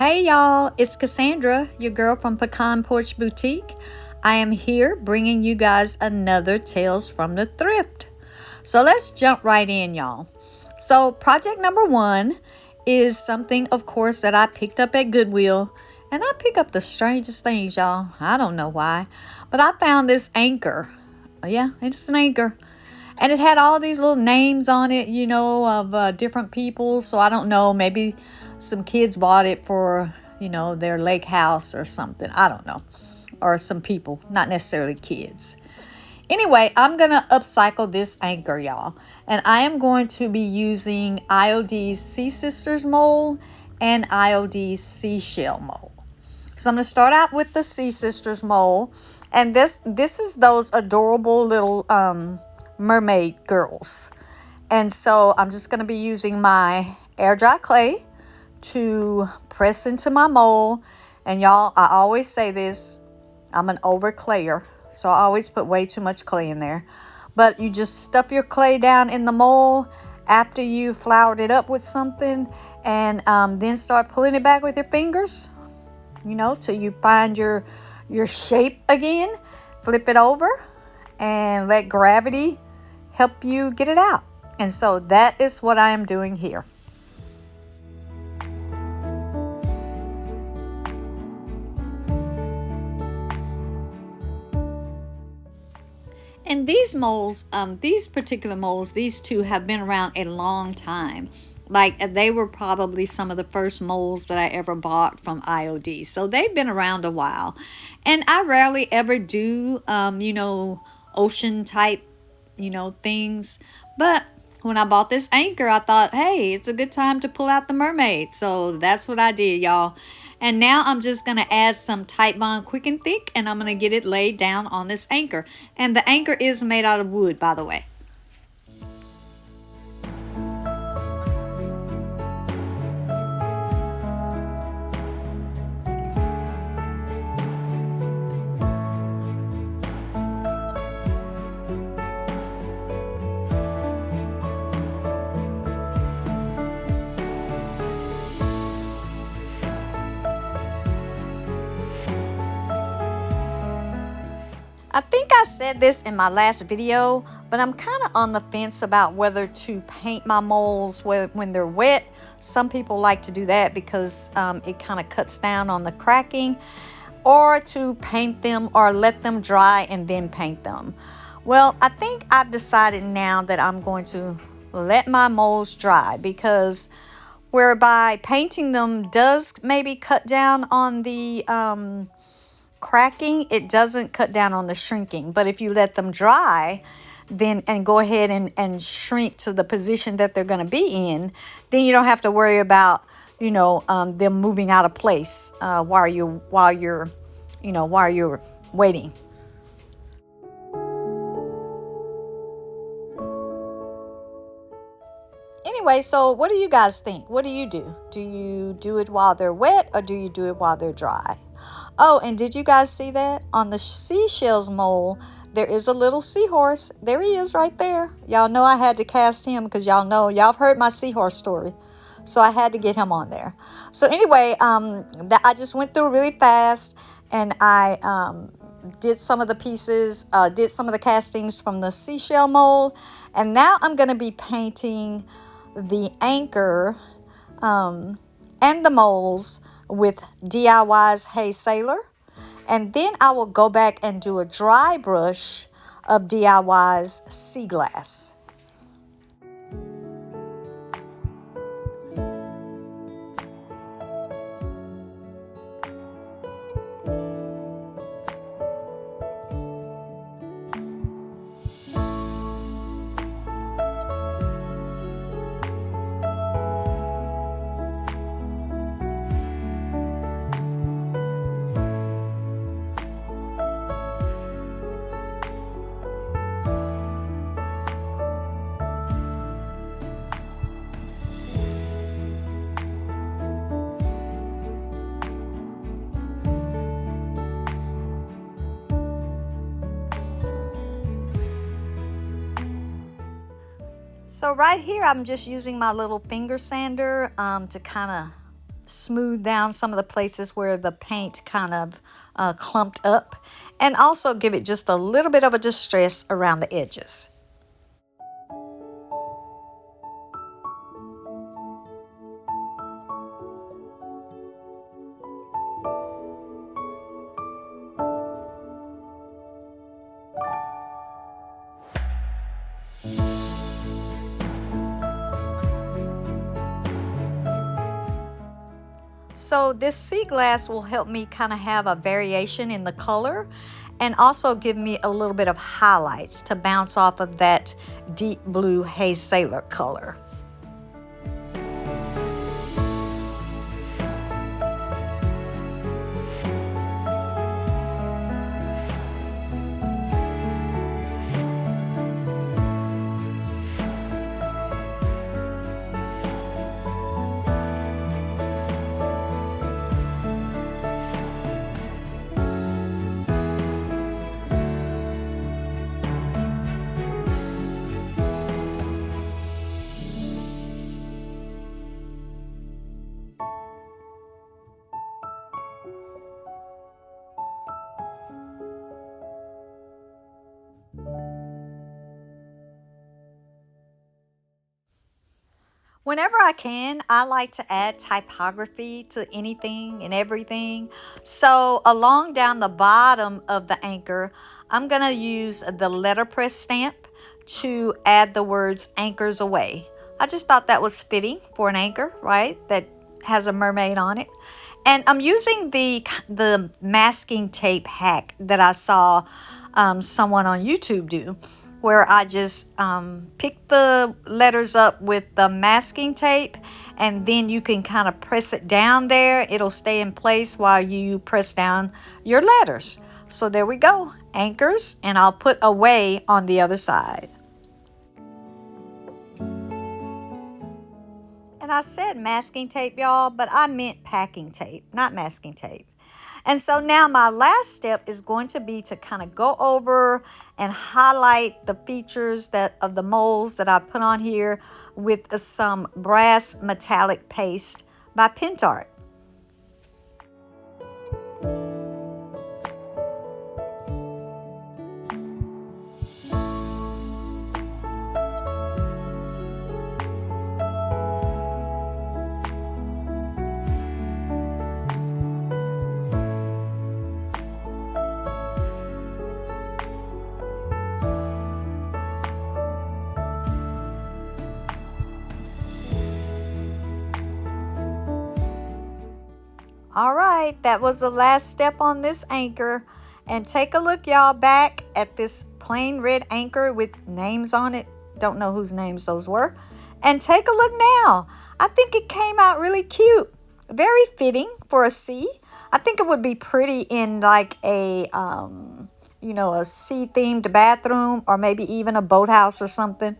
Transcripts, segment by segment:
Hey y'all, it's Cassandra, your girl from Pecan Porch Boutique. I am here bringing you guys another Tales from the Thrift. So let's jump right in, y'all. So project number one is something, of course, that I picked up at Goodwill. And I pick up the strangest things, y'all. I don't know why. But I found this anchor. Yeah, it's an anchor. And it had all these little names on it, of different people. So I don't know, maybe some kids bought it for, their lake house or something. I don't know. Or some people, not necessarily kids. Anyway, I'm going to upcycle this anchor, y'all. And I am going to be using IODs Sea Sisters mold and IODs Seashell mold. So I'm going to start out with the Sea Sisters mold. And this is those adorable little mermaid girls. And so I'm just going to be using my air dry clay to press into my mold. And y'all, I always say this, I'm an over clayer, so I always put way too much clay in there. But you just stuff your clay down in the mold after you floured it up with something, and then start pulling it back with your fingers, till you find your shape again. Flip it over and let gravity help you get it out. And so that is what I am doing here. And these molds, these particular molds, these two have been around a long time. Like they were probably some of the first molds that I ever bought from IOD. So they've been around a while. And I rarely ever do, ocean type, things. But when I bought this anchor, I thought, hey, it's a good time to pull out the mermaid. So that's what I did, y'all. And now I'm just going to add some Titebond Quick and Thick, and I'm going to get it laid down on this anchor. And the anchor is made out of wood, by the way. I think I said this in my last video, but I'm kind of on the fence about whether to paint my molds when they're wet. Some people like to do that because it kind of cuts down on the cracking, or to paint them or let them dry and then paint them. Well, I think I've decided now that I'm going to let my molds dry, because whereby painting them does maybe cut down on the cracking, it doesn't cut down on the shrinking. But if you let them dry then and go ahead and shrink to the position that they're going to be in, then you don't have to worry about them moving out of place while you're waiting. Anyway, so what do you guys think? What do you do? Do you do it while they're wet, or do you do it while they're dry? Oh, and did you guys see that? On the seashells mold, there is a little seahorse. There he is right there. Y'all know I had to cast him because y'all have heard my seahorse story. So I had to get him on there. So anyway, I just went through really fast, and I did some of the pieces, did some of the castings from the seashell mold. And now I'm going to be painting the anchor and the molds with DIY's Hey Sailor. And then I will go back and do a dry brush of DIY's Sea Glass. So right here, I'm just using my little finger sander to kind of smooth down some of the places where the paint kind of clumped up, and also give it just a little bit of a distress around the edges. So this sea glass will help me kind of have a variation in the color and also give me a little bit of highlights to bounce off of that deep blue Hay Sailor color. Whenever I can, I like to add typography to anything and everything. So along down the bottom of the anchor, I'm going to use the letterpress stamp to add the words "Anchors Away." I just thought that was fitting for an anchor, right? That has a mermaid on it. And I'm using the masking tape hack that I saw someone on YouTube do, where I just pick the letters up with the masking tape, and then you can kind of press it down there. It'll stay in place while you press down your letters. So there we go, anchors, and I'll put "away" on the other side. And I said masking tape, y'all, but I meant packing tape, not masking tape. And so now my last step is going to be to kind of go over and highlight the features of the molds that I put on here with some brass metallic paste by Pentart. All right, that was the last step on this anchor. And take a look, y'all, back at this plain red anchor with names on it. Don't know whose names those were. And take a look now. I think it came out really cute. Very fitting for a sea. I think it would be pretty in like a sea-themed bathroom, or maybe even a boathouse or something.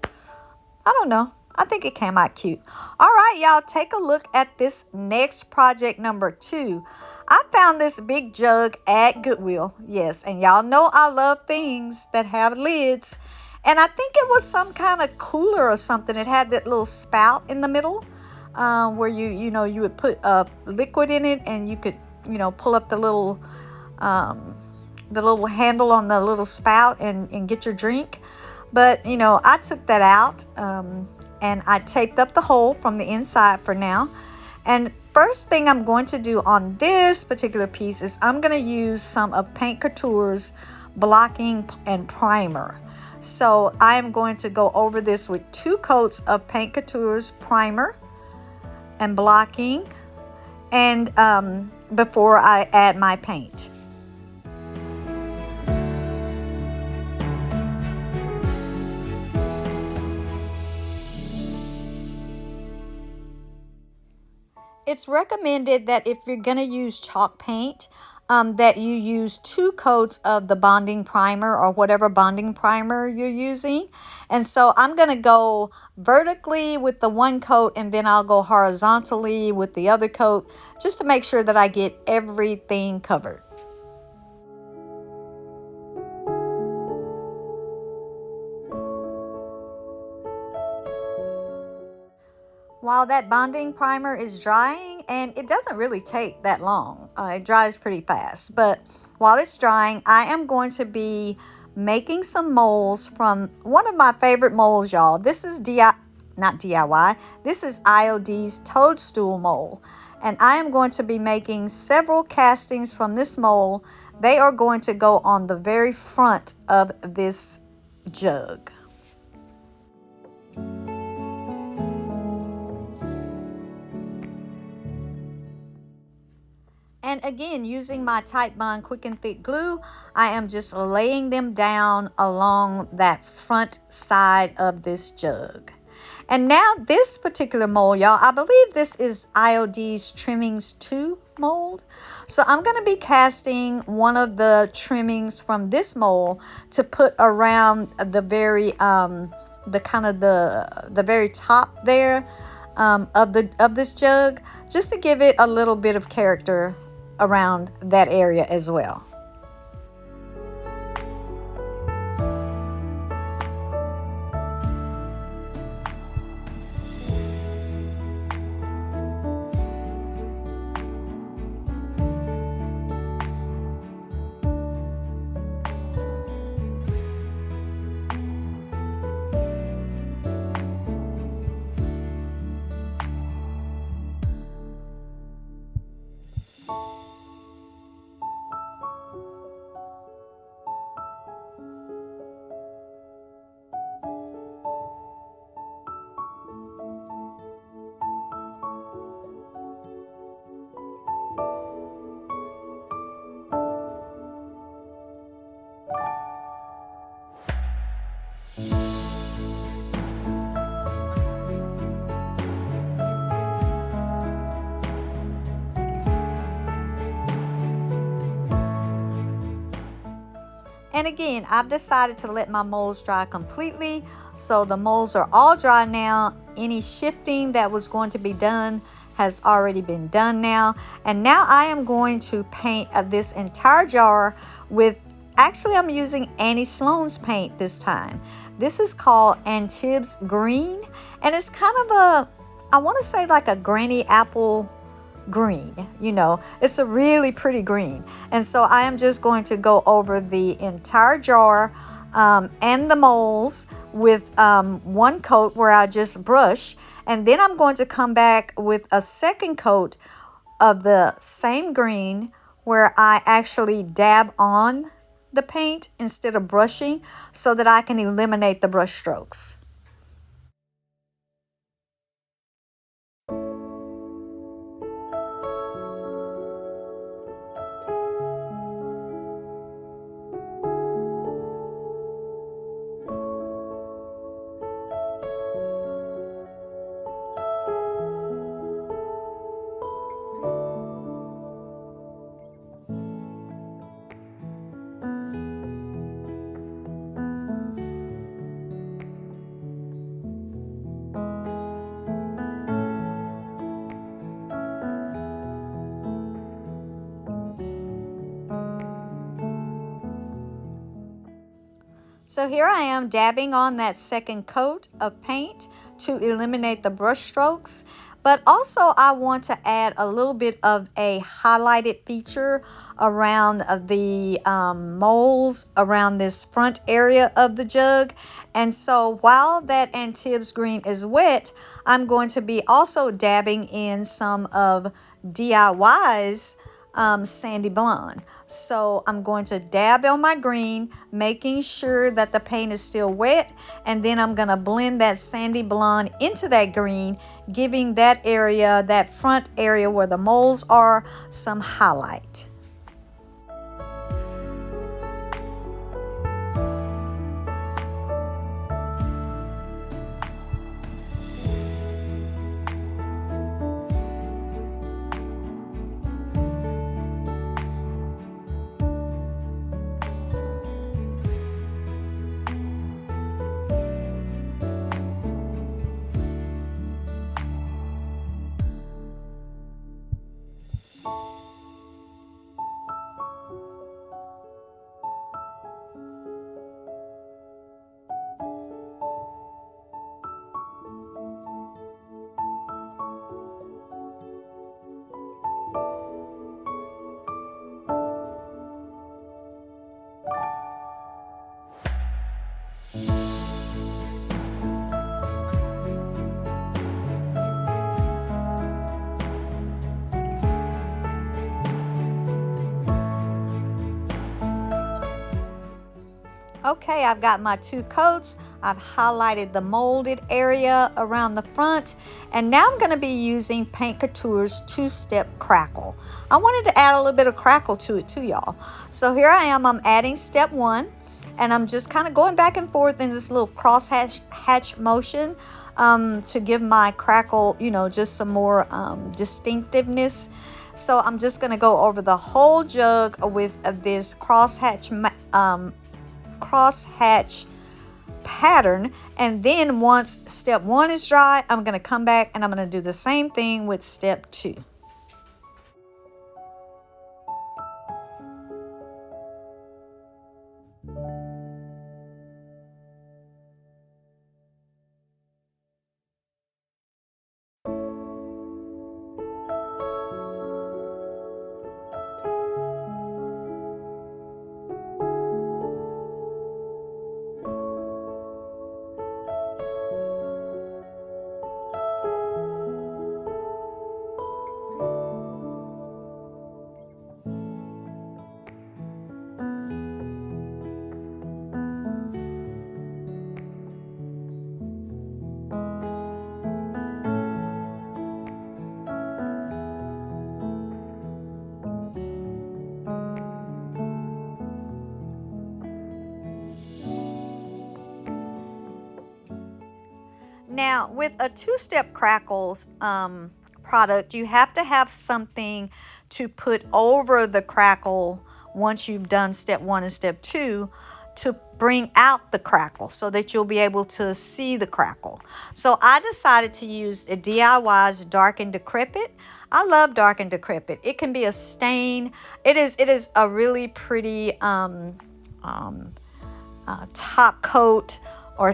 I don't know. I think it came out cute. All right, y'all, take a look at this next project, number 2. I found this big jug at Goodwill. Yes, and y'all know I love things that have lids. And I think it was some kind of cooler or something. It had that little spout in the middle where you would put a liquid in it, and you could, pull up the little handle on the little spout and get your drink. But, I took that out and I taped up the hole from the inside for now. And first thing I'm going to do on this particular piece is I'm going to use some of Paint Couture's blocking and primer. So I'm going to go over this with 2 coats of Paint Couture's primer and blocking, and before I add my paint. It's recommended that if you're going to use chalk paint, that you use 2 coats of the bonding primer or whatever bonding primer you're using. And so I'm going to go vertically with the 1 coat, and then I'll go horizontally with the other coat, just to make sure that I get everything covered. While that bonding primer is drying and it doesn't really take that long. It dries pretty fast. But while it's drying, I am going to be making some molds from one of my favorite molds, y'all. This is not DIY. This is IOD's toadstool mold. And I am going to be making several castings from this mold. They are going to go on the very front of this jug. And again, using my Titebond Quick and Thick glue, I am just laying them down along that front side of this jug. And now this particular mold, y'all, I believe this is IOD's Trimmings 2 mold. So I'm going to be casting one of the trimmings from this mold to put around the very the very top there of this jug, just to give it a little bit of character around that area as well. And again, I've decided to let my molds dry completely. So the molds are all dry now. Any shifting that was going to be done has already been done now. And now I am going to paint this entire jar with, actually I'm using Annie Sloan's paint this time. This is called Antibes Green. And it's kind of a, I want to say like a granny apple green. You know, it's a really pretty green. And so I am just going to go over the entire jar and the molds with one coat where I just brush, and then I'm going to come back with a second coat of the same green where I actually dab on the paint instead of brushing, so that I can eliminate the brush strokes. So here I am dabbing on that second coat of paint to eliminate the brush strokes. But also I want to add a little bit of a highlighted feature around the moles around this front area of the jug. And so while that Antibes green is wet, I'm going to be also dabbing in some of DIY's sandy blonde. So I'm going to dab on my green, making sure that the paint is still wet, and then I'm going to blend that sandy blonde into that green, giving that area, that front area where the moles are, some highlight. Okay, I've got my 2 coats. I've highlighted the molded area around the front, and now I'm going to be using Paint Couture's 2-step crackle. I wanted to add a little bit of crackle to it too, y'all. So here I am, I'm adding step 1, and I'm just kind of going back and forth in this little cross hatch motion to give my crackle, just some more distinctiveness. So I'm just going to go over the whole jug with this crosshatch pattern, and then once step 1 is dry, I'm going to come back and I'm going to do the same thing with step 2. Now, with a 2-step crackles product, you have to have something to put over the crackle once you've done step 1 and step 2 to bring out the crackle so that you'll be able to see the crackle. So I decided to use a DIY's Dark and Decrepit. I love Dark and Decrepit. It can be a stain. It is a really pretty top coat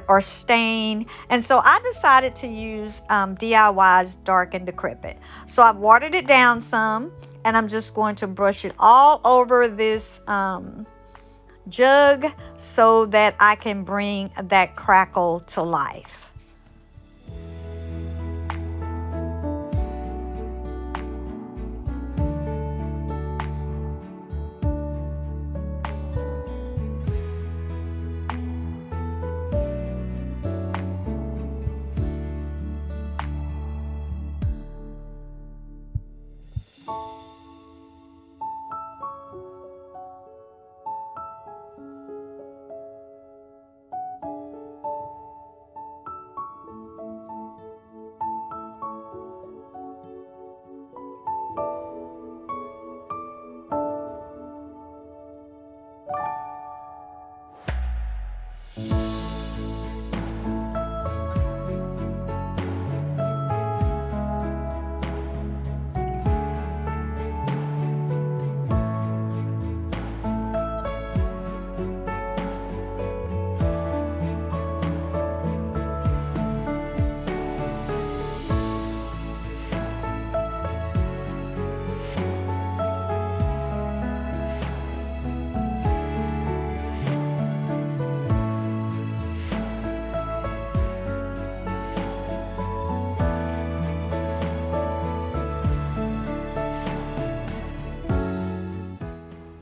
or stain, and so I decided to use DIY's Dark and Decrepit. So I've watered it down some, and I'm just going to brush it all over this jug so that I can bring that crackle to life.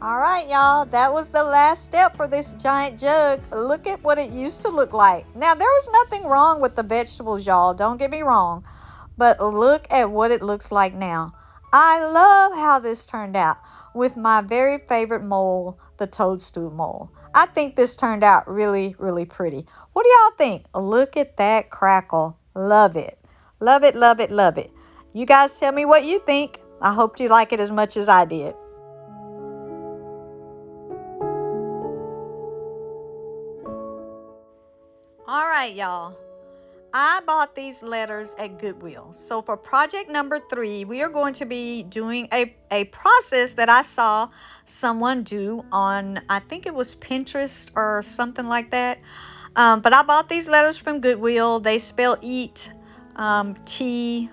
All right, y'all, that was the last step for this giant jug. Look at what it used to look like. Now, there was nothing wrong with the vegetables, y'all. Don't get me wrong. But look at what it looks like now. I love how this turned out with my very favorite mold, the toadstool mold. I think this turned out really, really pretty. What do y'all think? Look at that crackle. Love it. Love it, love it, love it. You guys tell me what you think. I hope you like it as much as I did. All right, y'all. I bought these letters at Goodwill. So for project number 3, we are going to be doing a process that I saw someone do on, I think it was Pinterest or something like that. But I bought these letters from Goodwill. They spell eat, T,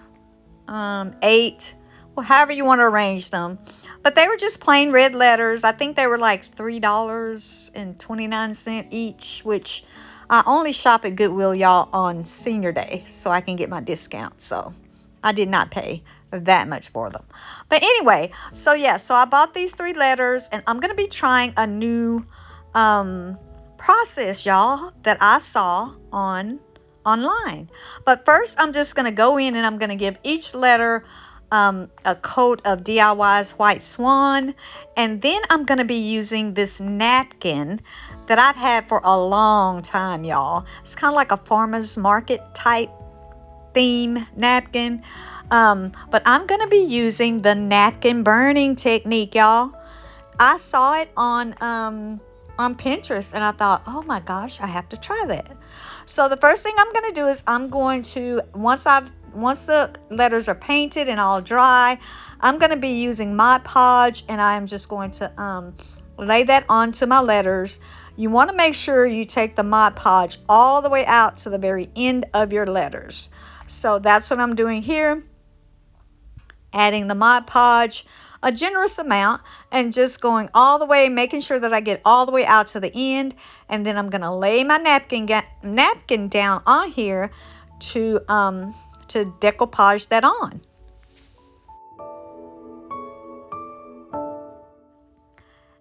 8, well, however you want to arrange them. But they were just plain red letters. I think they were like $3.29 each, which I only shop at Goodwill, y'all, on Senior Day so I can get my discount. So I did not pay that much for them. But anyway, so yeah, so I bought these 3 letters, and I'm going to be trying a new process, y'all, that I saw online. But first, I'm just going to go in and I'm going to give each letter a coat of DIY's White Swan. And then I'm going to be using this napkin that I've had for a long time, y'all. It's kind of like a farmer's market type theme napkin. But I'm going to be using the napkin burning technique, y'all. I saw it on Pinterest and I thought, oh my gosh, I have to try that. So the first thing I'm going to do is I'm going to, once the letters are painted and all dry, I'm going to be using Mod Podge, and I'm just going to lay that onto my letters. You want to make sure you take the Mod Podge all the way out to the very end of your letters. So that's what I'm doing here. Adding the Mod Podge, a generous amount, and just going all the way, making sure that I get all the way out to the end. And then I'm going to lay my napkin down on here to decoupage that on.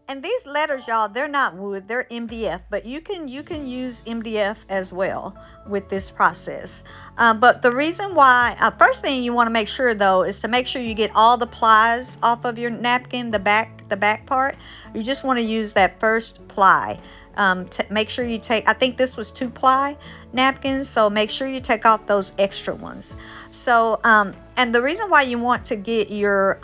And these letters, y'all, they're not wood, they're MDF, but you can use MDF as well with this process. But the reason why, first thing you want to make sure though, is to make sure you get all the plies off of your napkin, the back part. You just want to use that first ply. To make sure you take, I think this was 2-ply napkins, so make sure you take off those extra ones. So, and the reason why you want to get your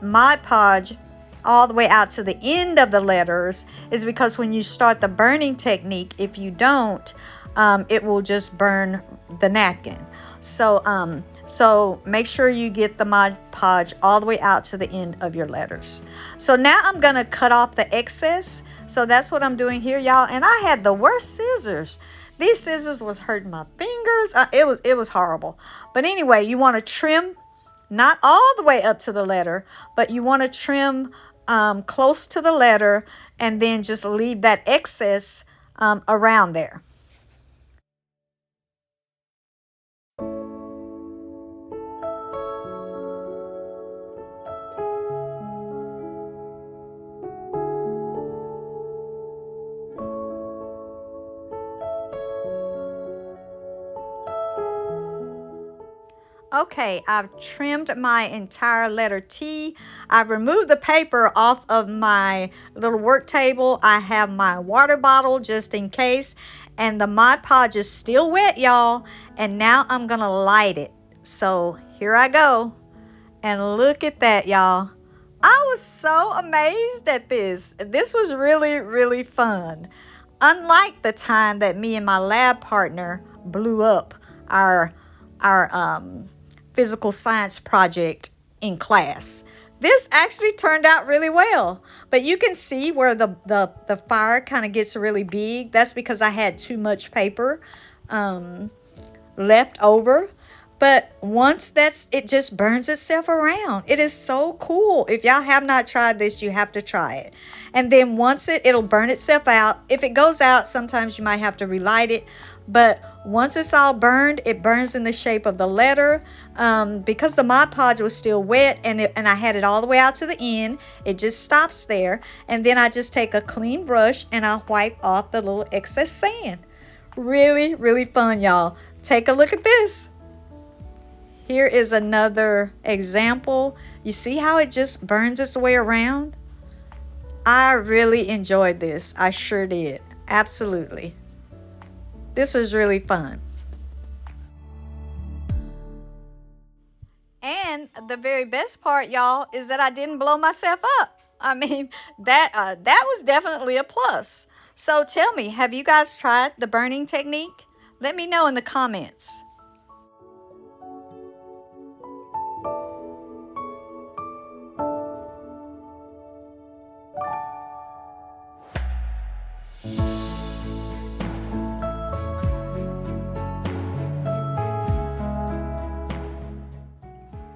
Mod Podge all the way out to the end of the letters is because when you start the burning technique, if you don't, it will just burn the napkin. So, so make sure you get the Mod Podge all the way out to the end of your letters. So now I'm going to cut off the excess. So that's what I'm doing here, y'all. And I had the worst scissors. These scissors was hurting my fingers. It was horrible. But anyway, you want to trim, not all the way up to the letter, but you want to trim close to the letter, and then just leave that excess around there. Okay, I've trimmed my entire letter T. I've removed the paper off of my little work table. I have my water bottle just in case. And the Mod Podge is still wet, y'all. And now I'm going to light it. So here I go. And look at that, y'all. I was so amazed at this. This was really, really fun. Unlike the time that me and my lab partner blew up our physical science project in class. This actually turned out really well. But you can see where the fire kind of gets really big. That's because I had too much paper left over. But once it just burns itself around. It is so cool. If y'all have not tried this, you have to try it. And then once it'll burn itself out. If it goes out, sometimes you might have to relight it. But once it's all burned, it burns in the shape of the letter. Because the Mod Podge was still wet and I had it all the way out to the end, it just stops there. And then I just take a clean brush and I wipe off the little excess sand. Really, really fun, y'all. Take a look at this. Here is another example. You see how it just burns its way around? I really enjoyed this. I sure did. Absolutely. This was really fun. And the very best part, y'all, is that I didn't blow myself up. I mean, that was definitely a plus. So tell me, have you guys tried the burning technique? Let me know in the comments.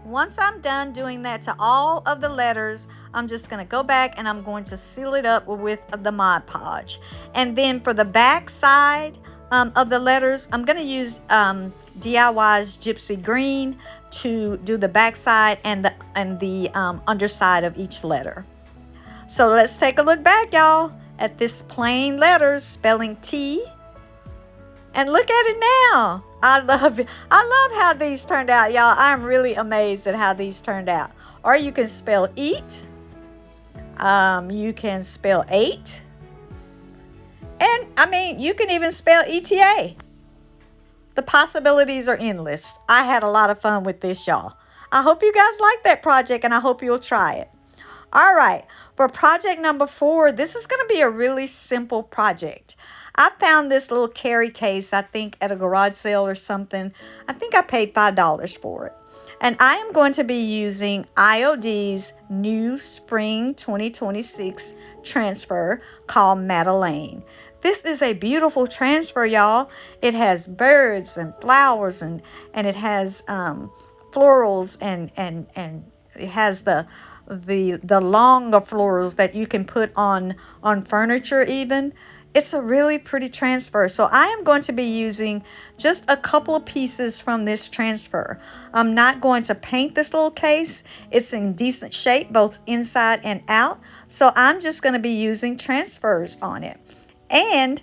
Once I'm done doing that to all of the letters, I'm just going to go back and I'm going to seal it up with the Mod Podge. And then for the back side of the letters, I'm going to use DIY's Gypsy Green to do the back side and the underside of each letter. So let's take a look back, y'all. at this plain letters spelling T. And look at it now. I love it. I love how these turned out, y'all. I'm really amazed at how these turned out. Or you can spell eat. You can spell 8. And I mean, you can even spell ETA. The possibilities are endless. I had a lot of fun with this, y'all. I hope you guys like that project and I hope you'll try it. All right, for project number 4, this is going to be a really simple project. I found this little carry case, I think at a garage sale or something. I think I paid $5 for it. And I am going to be using IOD's new Spring 2026 transfer called Madeleine. This is a beautiful transfer, y'all. It has birds and flowers and it has florals and it has the longer florals that you can put on furniture even. It's a really pretty transfer. So I am going to be using just a couple of pieces from this transfer. I'm not going to paint this little case. It's in decent shape, both inside and out. So I'm just going to be using transfers on it. And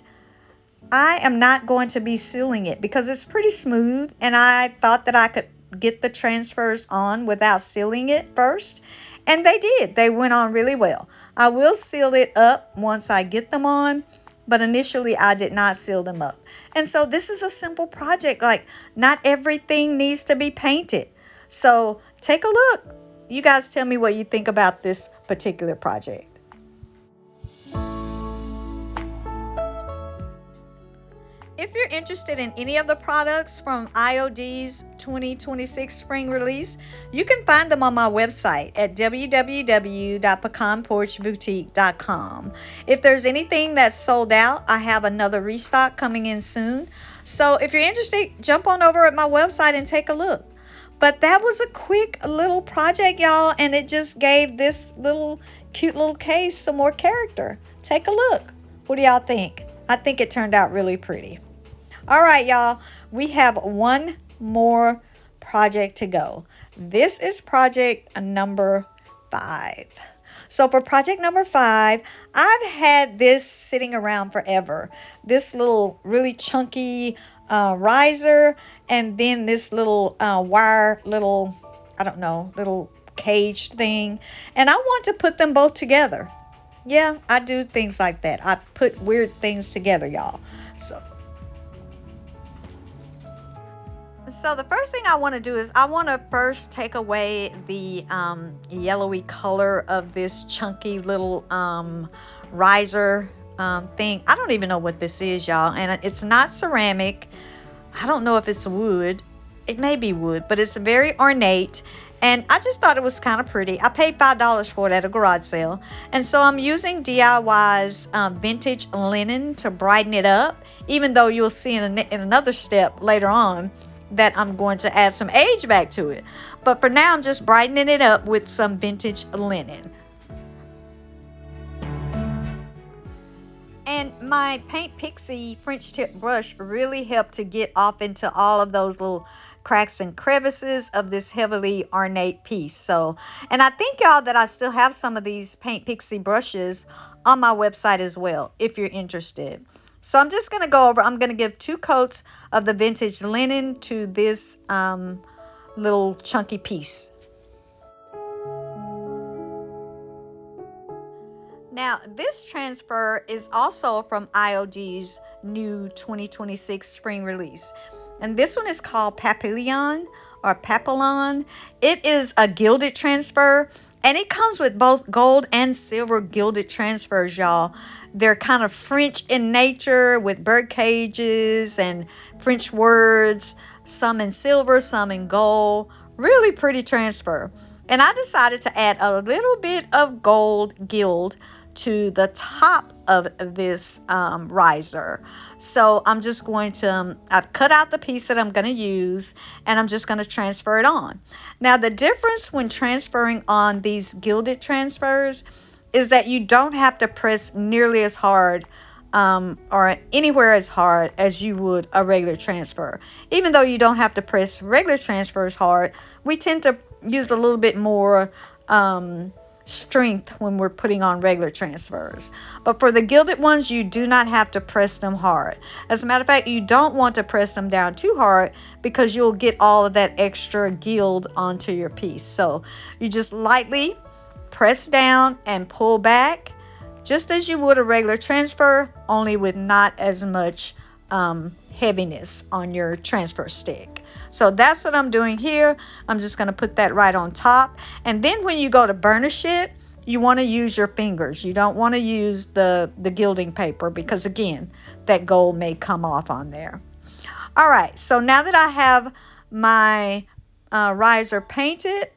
I am not going to be sealing it because it's pretty smooth. And I thought that I could get the transfers on without sealing it first. And they did. They went on really well. I will seal it up once I get them on. But initially, I did not seal them up. And so this is a simple project. Like, not everything needs to be painted. So take a look. You guys tell me what you think about this particular project. If you're interested in any of the products from IOD's 2026 Spring Release, you can find them on my website at www.pecanporchboutique.com. If there's anything that's sold out, I have another restock coming in soon. So if you're interested, jump on over at my website and take a look. But that was a quick little project, y'all, and it just gave this little cute little case some more character. Take a look. What do y'all think? I think it turned out really pretty. All right, y'all, we have one more project to go. This is project number 5. So for project number 5, I've had this sitting around forever. This little really chunky riser, and then this little wire little, I don't know, little cage thing. And I want to put them both together. Yeah, I do things like that. I put weird things together, y'all. So the first thing I want to do is I want to first take away the yellowy color of this chunky little riser thing. I don't even know what this is, y'all. And it's not ceramic. I don't know if it's wood. It may be wood, but it's very ornate. And I just thought it was kind of pretty. I paid $5 for it at a garage sale. And so I'm using DIY's vintage linen to brighten it up. Even though you'll see in another step later on that I'm going to add some age back to it. But for now, I'm just brightening it up with some vintage linen. And my Paint Pixie French tip brush really helped to get off into all of those little cracks and crevices of this heavily ornate piece. So, and I think, y'all, that I still have some of these Paint Pixie brushes on my website as well, if you're interested. So I'm just going to go over, I'm going to give 2 coats of the vintage linen to this little chunky piece. Now, this transfer is also from IOD's new 2026 Spring Release. And this one is called Papillon or Papillon. It is a gilded transfer. And it comes with both gold and silver gilded transfers, y'all. They're kind of French in nature with bird cages and French words. Some in silver, some in gold. Really pretty transfer. And I decided to add a little bit of gold gild to the top of this riser. So I'm just going to, I've cut out the piece that I'm going to use, and I'm just going to transfer it on. Now the difference when transferring on these gilded transfers is that you don't have to press nearly as hard or anywhere as hard as you would a regular transfer. Even though you don't have to press regular transfers hard, we tend to use a little bit more strength when we're putting on regular transfers. But for the gilded ones, you do not have to press them hard. As a matter of fact, you don't want to press them down too hard because you'll get all of that extra gild onto your piece. So you just lightly press down and pull back, just as you would a regular transfer, only with not as much heaviness on your transfer stick. So that's what I'm doing here. I'm just going to put that right on top. And then when you go to burnish it, you want to use your fingers. You don't want to use the gilding paper because, again, that gold may come off on there. All right, so now that I have my riser painted,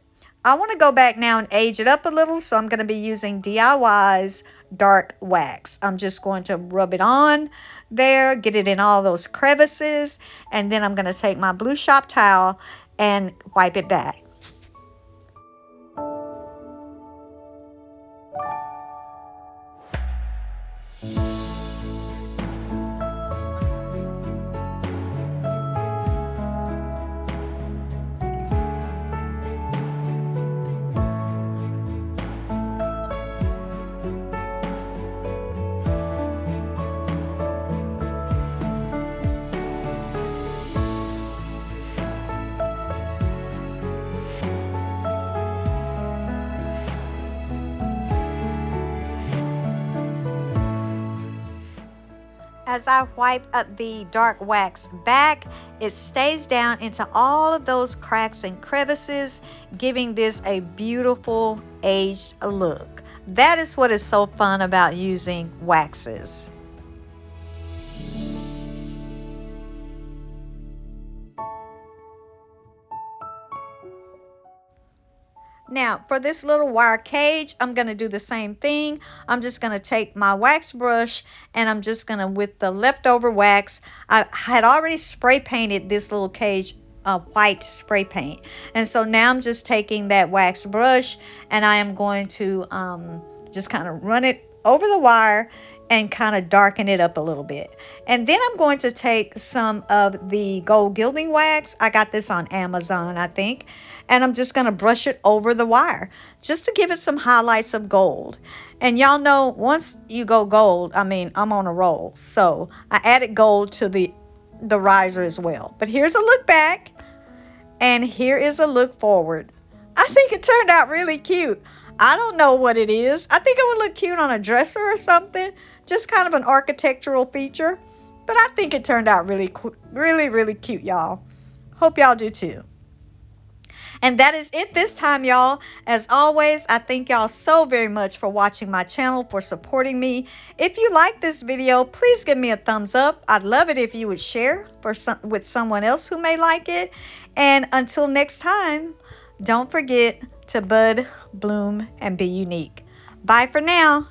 I want to go back now and age it up a little. So I'm going to be using DIY's dark wax. I'm just going to rub it on there, get it in all those crevices, and then I'm going to take my blue shop towel and wipe it back. As I wipe up the dark wax back, it stays down into all of those cracks and crevices, giving this a beautiful aged look. That is what is so fun about using waxes. Now, for this little wire cage, I'm going to do the same thing. I'm just going to take my wax brush and I'm just going to, with the leftover wax, I had already spray painted this little cage white spray paint. And so now I'm just taking that wax brush and I am going to just kind of run it over the wire and kind of darken it up a little bit. And then I'm going to take some of the gold gilding wax. I got this on Amazon, I think. And I'm just going to brush it over the wire just to give it some highlights of gold. And y'all know, once you go gold, I mean, I'm on a roll. So I added gold to the riser as well. But here's a look back and here is a look forward. I think it turned out really cute. I don't know what it is. I think it would look cute on a dresser or something. Just kind of an architectural feature. But I think it turned out really cute, y'all. Hope y'all do too. And that is it this time, y'all. As always, I thank y'all so very much for watching my channel, for supporting me. If you like this video, please give me a thumbs up. I'd love it if you would share with someone else who may like it. And until next time, don't forget to bud, bloom, and be unique. Bye for now.